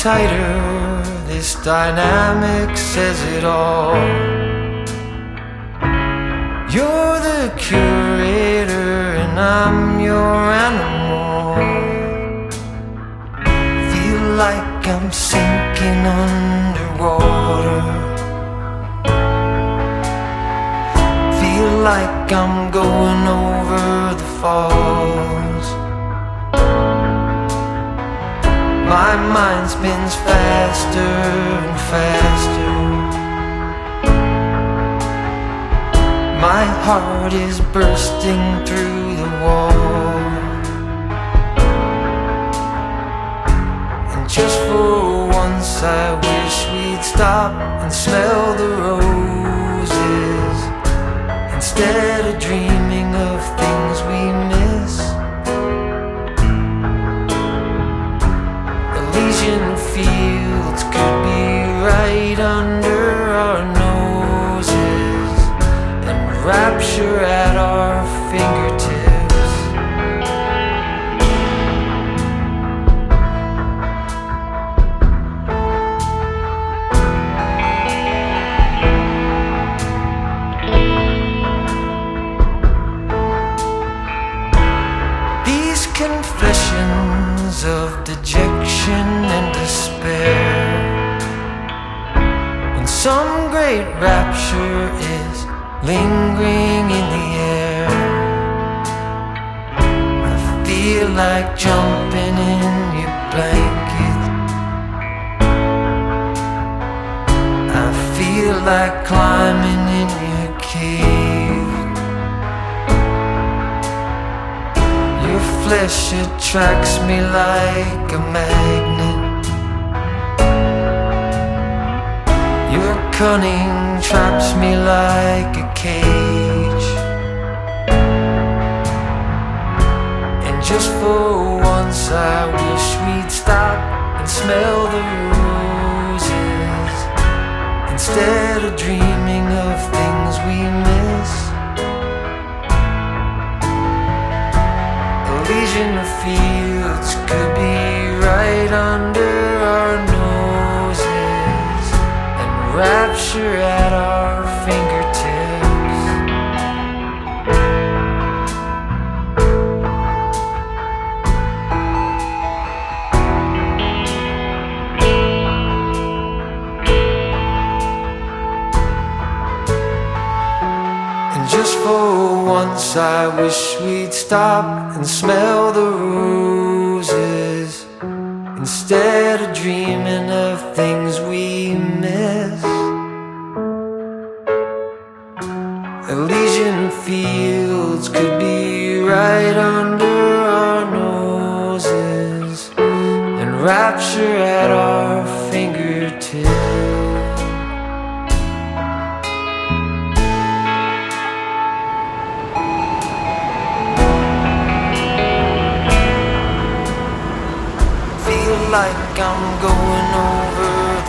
tighter, this dynamic says it all. You're the curator and I'm your animal. Feel like I'm sinking underwater. Feel like I'm going over the falls. My mind spins faster and faster. My heart is bursting through the wall. And just for once I wish we'd stop and smell the roses, instead of dreaming of things we miss. Elysian fields could be right under our noses, and rapture at our fingertips. These confessions of dejection and despair, when some great rapture is lingering in the air, I feel like jumping in your blanket. I feel like climbing in your cave. Your flesh attracts me like a magnet. Your cunning traps me like a cage. And just for once I wish we'd stop and smell the roses, instead of dreaming of things we miss. Elysian fields could be right under our noses, and rapture at our fingertips. And just for once I wish we'd stop and smell the roses, instead of dreaming of things we miss. Elysian fields could be right under our noses, and rapture at our fingertips. Like I'm going